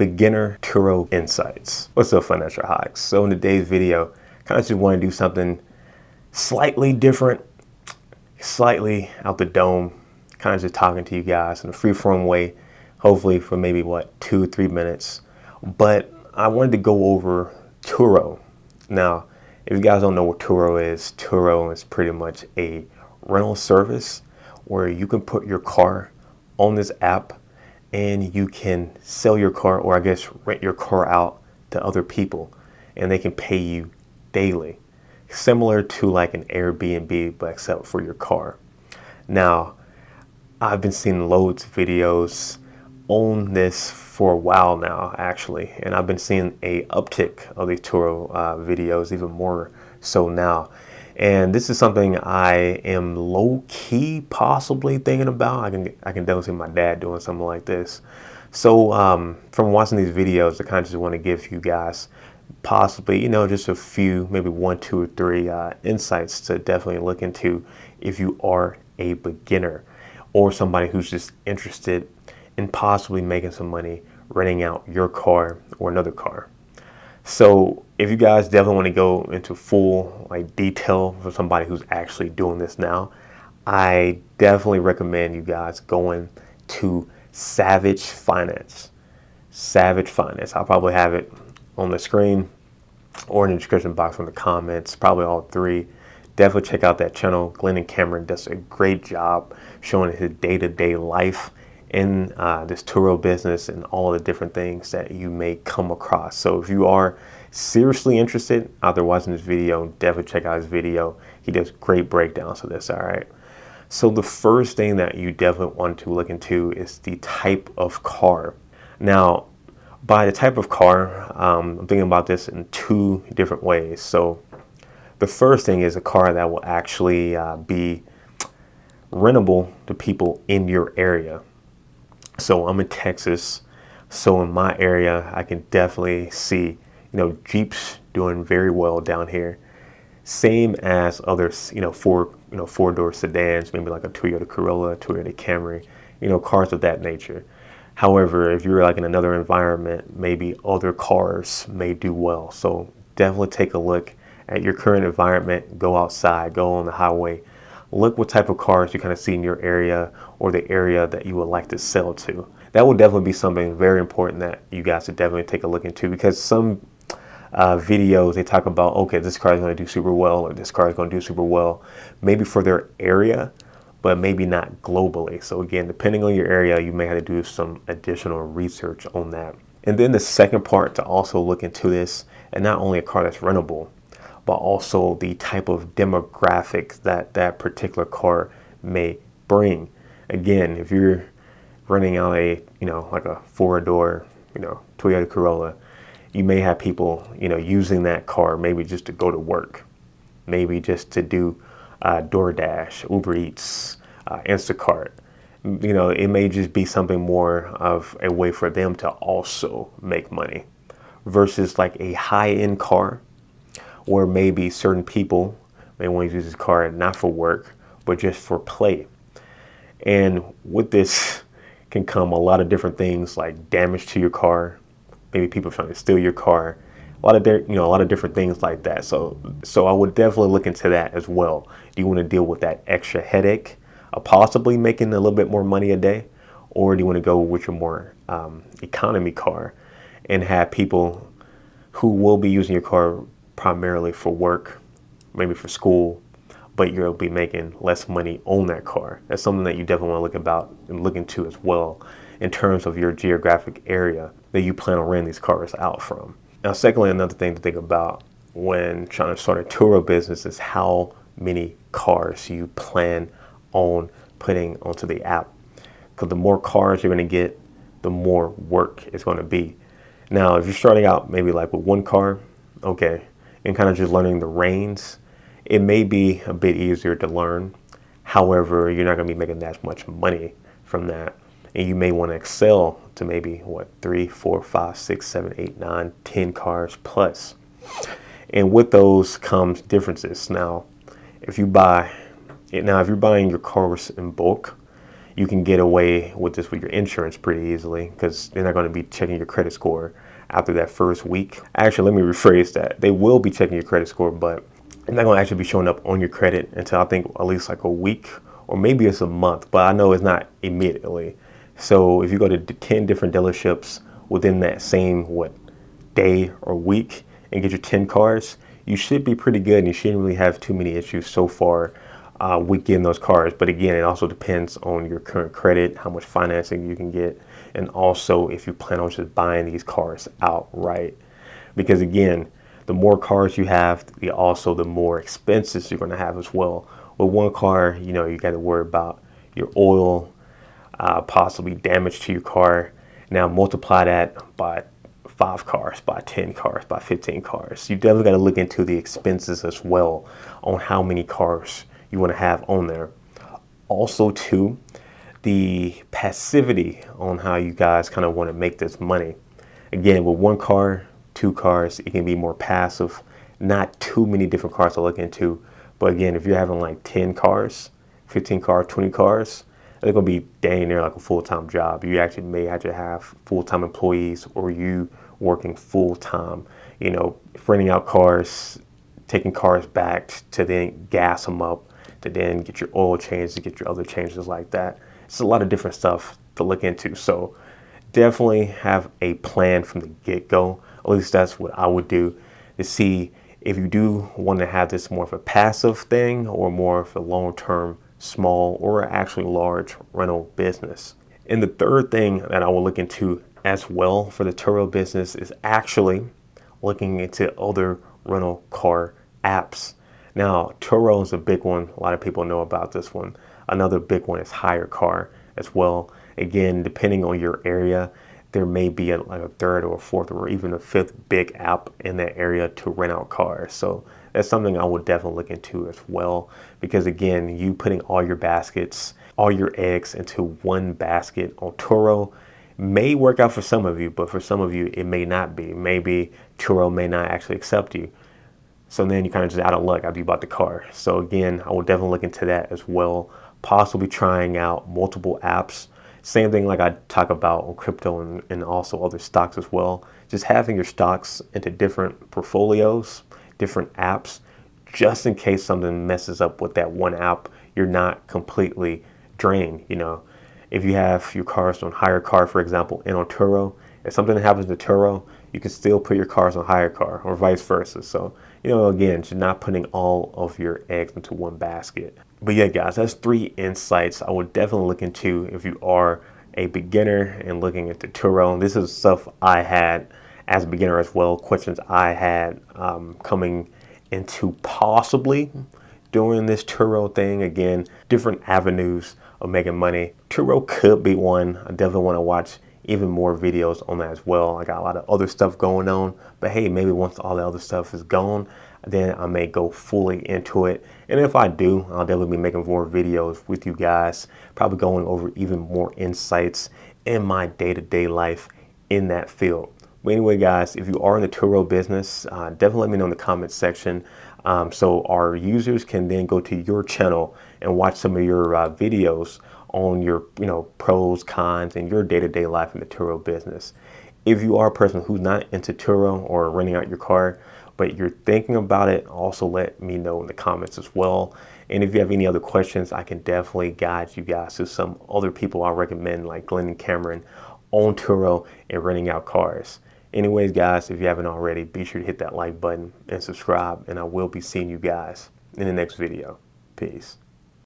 beginner Turo insights. What's up, financial hikes? So in today's video, kind of just want to do something slightly different, slightly out the dome, kind of just talking to you guys in a free-form way, hopefully for maybe 2-3 minutes. But I wanted to go over Turo. Now, if you guys don't know what Turo is pretty much a rental service where you can put your car on this app and you can sell your car, or I guess rent your car out to other people, and they can pay you daily, similar to like an Airbnb, but except for your car. Now, I've been seeing loads of videos on this for a while now, actually, and I've been seeing a uptick of these Turo videos, even more so now. And this is something I am low-key possibly thinking about. I can definitely see my dad doing something like this. So from watching these videos, I kind of just want to give you guys possibly, just a few, maybe 1, 2, or 3 insights to definitely look into if you are a beginner or somebody who's just interested in possibly making some money renting out your car or another car. So if you guys definitely want to go into full detail for somebody who's actually doing this now, I definitely recommend you guys going to Savage Finance. Savage Finance. I'll probably have it on the screen or in the description box in the comments, probably all 3. Definitely check out that channel. Glenn and Cameron does a great job showing his day-to-day life in this Turo business and all the different things that you may come across. So if you are seriously interested after watching this video, definitely check out his video. He does great breakdowns of this, all right? So the first thing that you definitely want to look into is the type of car. Now, by the type of car, I'm thinking about this in 2 different ways. So the first thing is a car that will actually be rentable to people in your area. So I'm in Texas, so in my area, I can definitely see, Jeeps doing very well down here. Same as others, four-door sedans, maybe like a Toyota Corolla, Toyota Camry, cars of that nature. However, if you're in another environment, maybe other cars may do well. So definitely take a look at your current environment, go outside, go on the highway. Look what type of cars you kind of see in your area or the area that you would like to sell to. That will definitely be something very important that you guys should definitely take a look into, because some videos, they talk about, okay, this car is going to do super well, or this car is going to do super well, maybe for their area, but maybe not globally. So again, depending on your area, you may have to do some additional research on that. And then the second part to also look into this, and not only a car that's rentable, but also the type of demographics that that particular car may bring. Again, if you're renting out a, like a 4-door, Toyota Corolla, you may have people, using that car maybe just to go to work, maybe just to do DoorDash, Uber Eats, Instacart. It may just be something more of a way for them to also make money versus like a high-end car, or maybe certain people may want to use this car not for work, but just for play. And with this can come a lot of different things like damage to your car, maybe people trying to steal your car, a lot of different things like that. So I would definitely look into that as well. Do you want to deal with that extra headache of possibly making a little bit more money a day, or do you want to go with your more economy car and have people who will be using your car primarily for work, maybe for school, but you'll be making less money on that car? That's something that you definitely want to look into as well in terms of your geographic area that you plan on renting these cars out from. Now, secondly, another thing to think about when trying to start a Turo business is how many cars you plan on putting onto the app. Because the more cars you're going to get, the more work it's going to be. Now, if you're starting out maybe like with 1 car, okay, and kind of just learning the reins, it may be a bit easier to learn. However, you're not going to be making that much money from that. And you may want to excel to maybe 3, 4, 5, 6, 7, 8, 9, 10 cars plus. And with those comes differences. Now, if you're buying your cars in bulk, you can get away with this with your insurance pretty easily, because they're not going to be checking your credit score after that first week. Actually, let me rephrase that. They will be checking your credit score, but it's not going to actually be showing up on your credit until I think at least like a week, or maybe it's a month, but I know it's not immediately. So if you go to 10 different dealerships within that same day or week and get your 10 cars, you should be pretty good, and you shouldn't really have too many issues so far with getting those cars. But again, it also depends on your current credit, how much financing you can get, and also if you plan on just buying these cars outright. Because again, the more cars you have, the more expenses you're going to have as well. With one car, you got to worry about your oil, possibly damage to your car. Now multiply that by 5 cars, by 10 cars, by 15 cars. You definitely got to look into the expenses as well on how many cars you want to have on there. Also too, the passivity on how you guys kind of want to make this money. Again, with one car, 2 cars, it can be more passive, not too many different cars to look into. But again, if you're having like 10 cars, 15 cars, 20 cars, it's going to be dang near like a full-time job. You actually may have to have full-time employees, or you working full-time, renting out cars, taking cars back to then gas them up, to then get your oil changed, to get your other changes like that. It's a lot of different stuff to look into. So definitely have a plan from the get-go. At least that's what I would do, to see if you do want to have this more of a passive thing or more of a long-term, small, or actually large rental business. And the third thing that I will look into as well for the Turo business is actually looking into other rental car apps. Now, Turo is a big one. A lot of people know about this one. Another big one is HYRECAR as well. Again, depending on your area, there may be like a third or a fourth or even a fifth big app in that area to rent out cars. So that's something I would definitely look into as well, because again, you putting all your baskets, all your eggs into one basket on Turo may work out for some of you, but for some of you, it may not be. Maybe Turo may not actually accept you. So then you're kind of just out of luck after you bought the car. So again, I will definitely look into that as well. Possibly trying out multiple apps. Same thing like I talk about on crypto and also other stocks as well. Just having your stocks into different portfolios, different apps, just in case something messes up with that one app, you're not completely drained. If you have your cars on HYRECAR, for example, and on Turo, if something happens to Turo, you can still put your cars on HYRECAR, or vice versa. So, again, you're not putting all of your eggs into one basket. But yeah, guys, that's 3 insights I would definitely look into if you are a beginner and looking into Turo. This is stuff I had as a beginner as well, questions I had coming into possibly doing this Turo thing. Again, different avenues of making money. Turo could be one. I definitely want to watch even more videos on that as well. I got a lot of other stuff going on, but hey, maybe once all the other stuff is gone, then I may go fully into it. And if I do, I'll definitely be making more videos with you guys, probably going over even more insights in my day-to-day life in that field. But anyway, guys, if you are in the Turo business, definitely let me know in the comments section, so our users can then go to your channel and watch some of your videos on your pros, cons, and your day-to-day life in the Turo business. If you are a person who's not into Turo or renting out your car, but you're thinking about it, also let me know in the comments as well. And if you have any other questions, I can definitely guide you guys to some other people I recommend, like Glenn and Cameron on Turo and renting out cars. Anyways, guys, if you haven't already, be sure to hit that like button and subscribe, and I will be seeing you guys in the next video. Peace.